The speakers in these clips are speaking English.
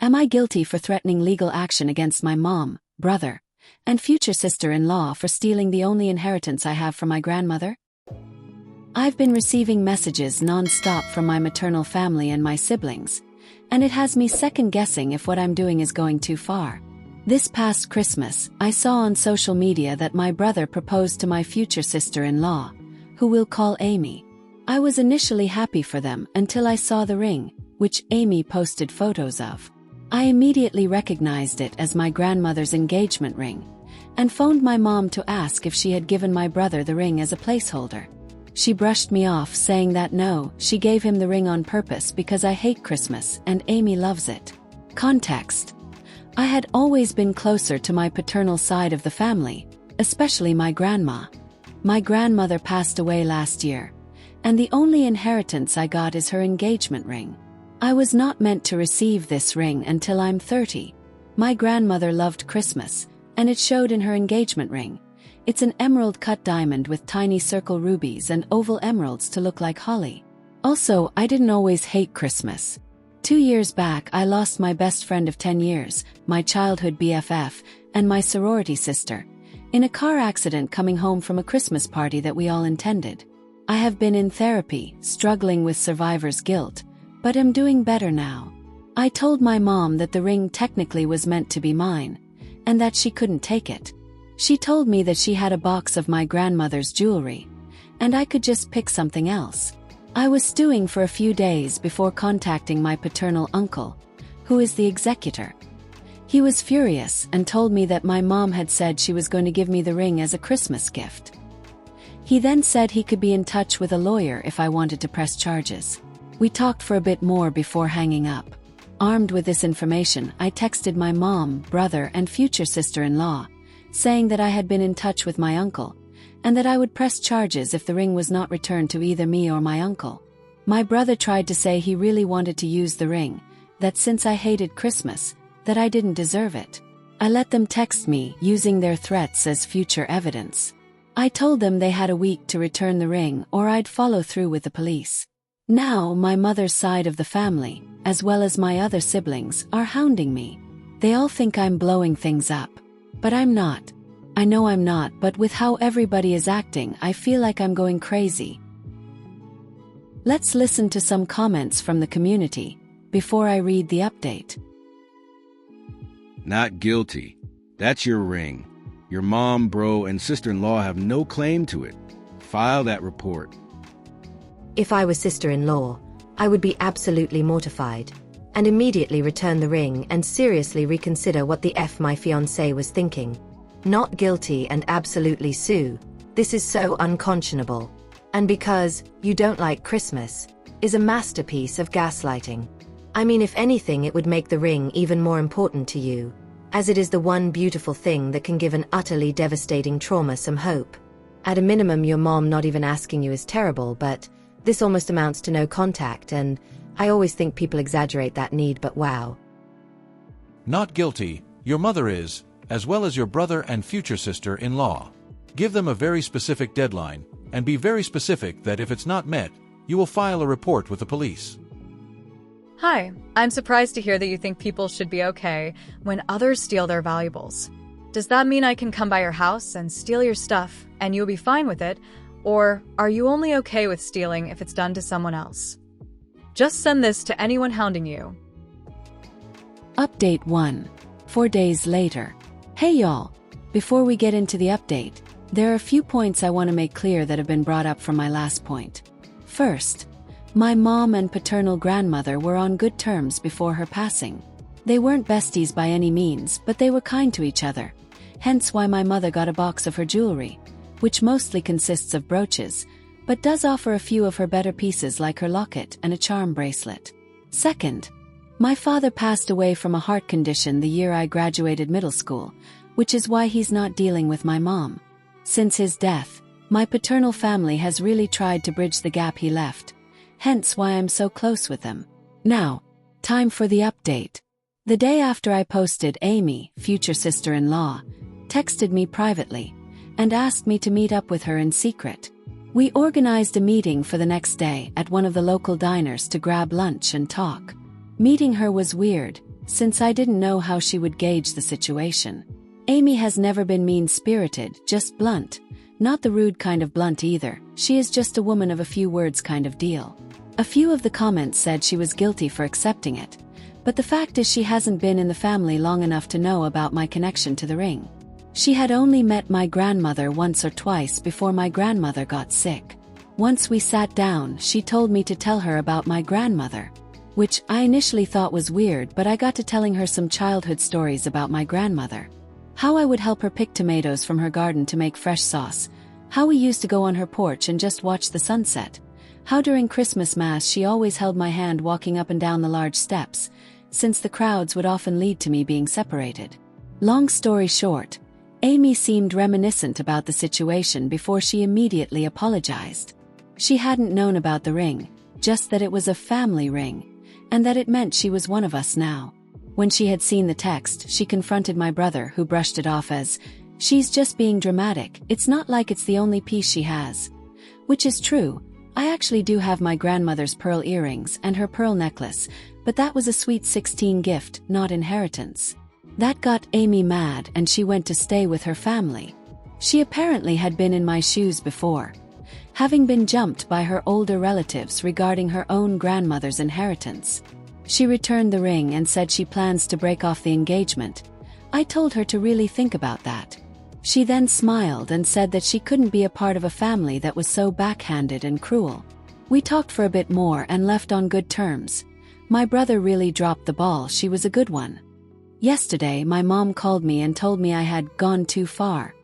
Am I guilty for threatening legal action against my mom, brother, and future sister-in-law for stealing the only inheritance I have from my grandmother? I've been receiving messages non-stop from my maternal family and my siblings, and it has me second-guessing if what I'm doing is going too far. This past Christmas, I saw on social media that my brother proposed to my future sister-in-law, who we'll call Amy. I was initially happy for them until I saw the ring, which Amy posted photos of. I immediately recognized it as my grandmother's engagement ring, and phoned my mom to ask if she had given my brother the ring as a placeholder. She brushed me off, saying that no, she gave him the ring on purpose because I hate Christmas and Amy loves it. Context: I had always been closer to my paternal side of the family, especially my grandma. My grandmother passed away last year, and the only inheritance I got is her engagement ring. I was not meant to receive this ring until I'm 30. My grandmother loved Christmas, and it showed in her engagement ring. It's an emerald-cut diamond with tiny circle rubies and oval emeralds to look like holly. Also, I didn't always hate Christmas. 2 years back, I lost my best friend of 10 years, my childhood BFF, and my sorority sister, in a car accident coming home from a Christmas party that we all attended. I have been in therapy, struggling with survivor's guilt, but am doing better now. I told my mom that the ring technically was meant to be mine, and that she couldn't take it. She told me that she had a box of my grandmother's jewelry, and I could just pick something else. I was stewing for a few days before contacting my paternal uncle, who is the executor. He was furious and told me that my mom had said she was going to give me the ring as a Christmas gift. He then said he could be in touch with a lawyer if I wanted to press charges. We talked for a bit more before hanging up. Armed with this information, I texted my mom, brother, and future sister-in-law, saying that I had been in touch with my uncle, and that I would press charges if the ring was not returned to either me or my uncle. My brother tried to say he really wanted to use the ring, that since I hated Christmas, that I didn't deserve it. I let them text me, using their threats as future evidence. I told them they had a week to return the ring or I'd follow through with the police. Now my mother's side of the family, as well as my other siblings, are hounding me. They all think I'm blowing things up. But I'm not. I know I'm not, but with how everybody is acting, I feel like I'm going crazy. Let's listen to some comments from the community before I read the update. Not guilty. That's your ring. Your mom, bro, and sister-in-law have no claim to it. File that report. If I was sister-in-law, I would be absolutely mortified, and immediately return the ring and seriously reconsider what the F my fiancé was thinking. Not guilty and absolutely sue. This is so unconscionable. And because you don't like Christmas is a masterpiece of gaslighting. I mean, if anything, it would make the ring even more important to you, as it is the one beautiful thing that can give an utterly devastating trauma some hope. At a minimum, your mom not even asking you is terrible, but this almost amounts to no contact, and I always think people exaggerate that need, but wow. Not guilty. Your mother is, as well as your brother and future sister-in-law. Give them a very specific deadline, and be very specific that if it's not met, you will file a report with the police. Hi, I'm surprised to hear that you think people should be okay when others steal their valuables. Does that mean I can come by your house and steal your stuff and you'll be fine with it? Or are you only okay with stealing if it's done to someone else? Just send this to anyone hounding you. Update 1. 4 days later. Hey y'all! Before we get into the update, there are a few points I want to make clear that have been brought up from my last point. First, my mom and paternal grandmother were on good terms before her passing. They weren't besties by any means, but they were kind to each other, hence why my mother got a box of her jewelry, which mostly consists of brooches, but does offer a few of her better pieces like her locket and a charm bracelet. Second, my father passed away from a heart condition the year I graduated middle school, which is why he's not dealing with my mom. Since his death, my paternal family has really tried to bridge the gap he left, hence why I'm so close with them. Now, time for the update. The day after I posted, Amy, future sister-in-law, texted me privately and asked me to meet up with her in secret. We organized a meeting for the next day at one of the local diners to grab lunch and talk. Meeting her was weird, since I didn't know how she would gauge the situation. Amy has never been mean-spirited, just blunt. Not the rude kind of blunt either, she is just a woman of a few words kind of deal. A few of the comments said she was guilty for accepting it, but the fact is she hasn't been in the family long enough to know about my connection to the ring. She had only met my grandmother once or twice before my grandmother got sick. Once we sat down, she told me to tell her about my grandmother, which I initially thought was weird, but I got to telling her some childhood stories about my grandmother. How I would help her pick tomatoes from her garden to make fresh sauce, how we used to go on her porch and just watch the sunset, how during Christmas Mass she always held my hand walking up and down the large steps, since the crowds would often lead to me being separated. Long story short, Amy seemed reminiscent about the situation before she immediately apologized. She hadn't known about the ring, just that it was a family ring, and that it meant she was one of us now. When she had seen the text, she confronted my brother, who brushed it off as, "She's just being dramatic, it's not like it's the only piece she has." Which is true, I actually do have my grandmother's pearl earrings and her pearl necklace, but that was a sweet 16 gift, not inheritance. That got Amy mad and she went to stay with her family. She apparently had been in my shoes before, having been jumped by her older relatives regarding her own grandmother's inheritance. She returned the ring and said she plans to break off the engagement. I told her to really think about that. She then smiled and said that she couldn't be a part of a family that was so backhanded and cruel. We talked for a bit more and left on good terms. My brother really dropped the ball, she was a good one. Yesterday my mom called me and told me I had gone too far,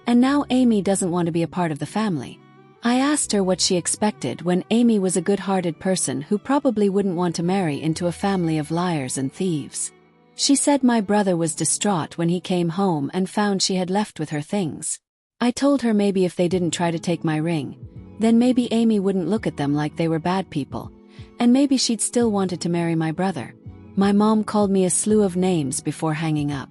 and now Amy doesn't want to be a part of the family. I asked her what she expected when Amy was a good-hearted person who probably wouldn't want to marry into a family of liars and thieves. She said my brother was distraught when he came home and found she had left with her things. I told her maybe if they didn't try to take my ring, then maybe Amy wouldn't look at them like they were bad people, and maybe she'd still wanted to marry my brother. My mom called me a slew of names before hanging up.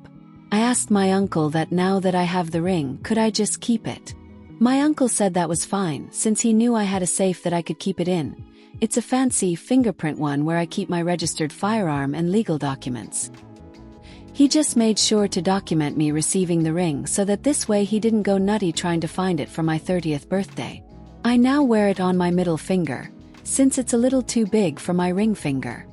I asked my uncle that now that I have the ring, could I just keep it? My uncle said that was fine, since he knew I had a safe that I could keep it in. It's a fancy fingerprint one where I keep my registered firearm and legal documents. He just made sure to document me receiving the ring so that this way he didn't go nutty trying to find it for my 30th birthday. I now wear it on my middle finger, since it's a little too big for my ring finger.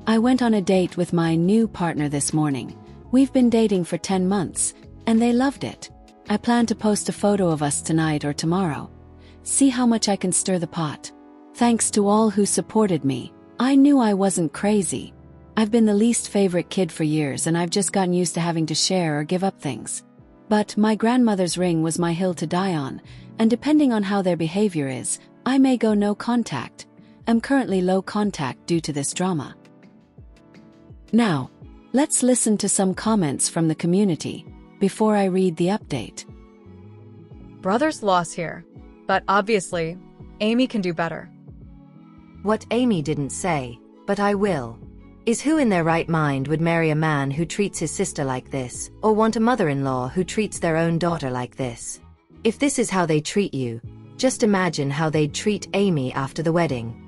I went on a date with my new partner this morning. We've been dating for 10 months, and they loved it. I plan to post a photo of us tonight or tomorrow. See how much I can stir the pot. Thanks to all who supported me. I knew I wasn't crazy. I've been the least favorite kid for years and I've just gotten used to having to share or give up things. But my grandmother's ring was my hill to die on, and depending on how their behavior is, I may go no contact. I'm currently low contact due to this drama. Now, let's listen to some comments from the community before I read the update. Brother's loss here, but obviously, Amy can do better. What Amy didn't say, but I will, is who in their right mind would marry a man who treats his sister like this, or want a mother-in-law who treats their own daughter like this? If this is how they treat you, just imagine how they'd treat Amy after the wedding.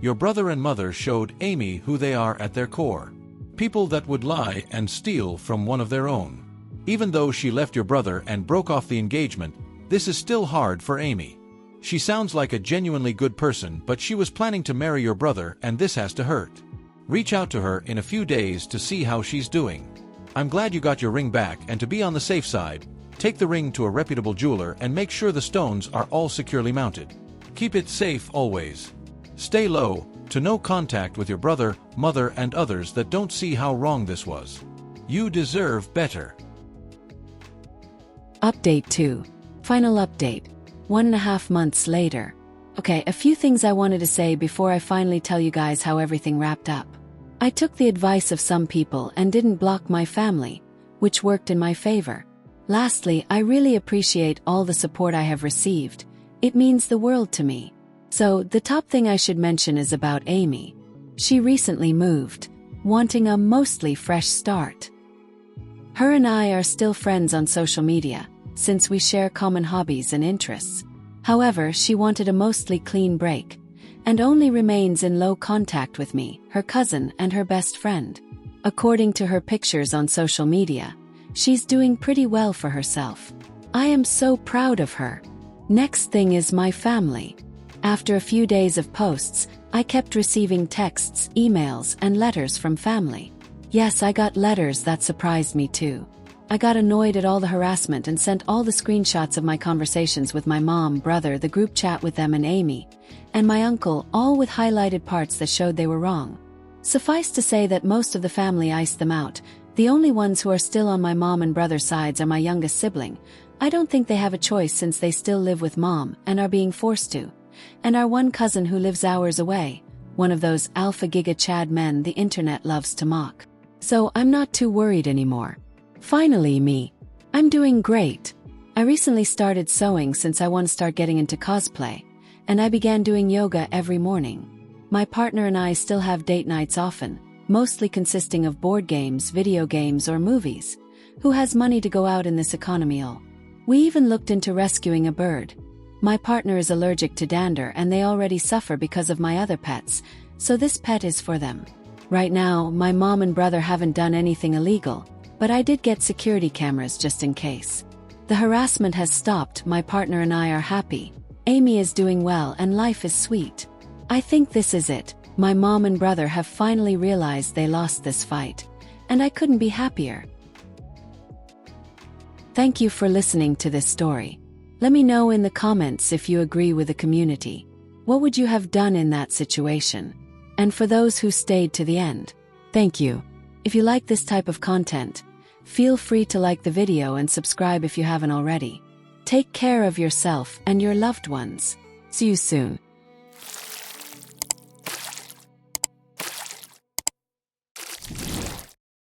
Your brother and mother showed Amy who they are at their core. People that would lie and steal from one of their own. Even though she left your brother and broke off the engagement, this is still hard for Amy. She sounds like a genuinely good person, but she was planning to marry your brother and this has to hurt. Reach out to her in a few days to see how she's doing. I'm glad you got your ring back, and to be on the safe side, take the ring to a reputable jeweler and make sure the stones are all securely mounted. Keep it safe always. Stay low, to no contact with your brother, mother and others that don't see how wrong this was. You deserve better. Update 2. Final update. 1.5 months later. Okay, a few things I wanted to say before I finally tell you guys how everything wrapped up. I took the advice of some people and didn't block my family, which worked in my favor. Lastly, I really appreciate all the support I have received. It means the world to me. So, the top thing I should mention is about Amy. She recently moved, wanting a mostly fresh start. Her and I are still friends on social media, since we share common hobbies and interests. However, she wanted a mostly clean break, and only remains in low contact with me, her cousin, and her best friend. According to her pictures on social media, she's doing pretty well for herself. I am so proud of her. Next thing is my family. After a few days of posts, I kept receiving texts, emails, and letters from family. Yes, I got letters that surprised me too. I got annoyed at all the harassment and sent all the screenshots of my conversations with my mom, brother, the group chat with them and Amy, and my uncle, all with highlighted parts that showed they were wrong. Suffice to say that most of the family iced them out. The only ones who are still on my mom and brother sides are my youngest sibling. I don't think they have a choice since they still live with mom and are being forced to. And our one cousin who lives hours away, one of those alpha giga Chad men the internet loves to mock. So I'm not too worried anymore. Finally me. I'm doing great. I recently started sewing since I want to start getting into cosplay, and I began doing yoga every morning. My partner and I still have date nights often, mostly consisting of board games, video games, or movies. Who has money to go out in this economy? We even looked into rescuing a bird. My partner is allergic to dander and they already suffer because of my other pets, so this pet is for them. Right now, my mom and brother haven't done anything illegal, but I did get security cameras just in case. The harassment has stopped, my partner and I are happy. Amy is doing well and life is sweet. I think this is it. My mom and brother have finally realized they lost this fight, and I couldn't be happier. Thank you for listening to this story. Let me know in the comments if you agree with the community. What would you have done in that situation? And for those who stayed to the end, thank you. If you like this type of content, feel free to like the video and subscribe if you haven't already. Take care of yourself and your loved ones. See you soon.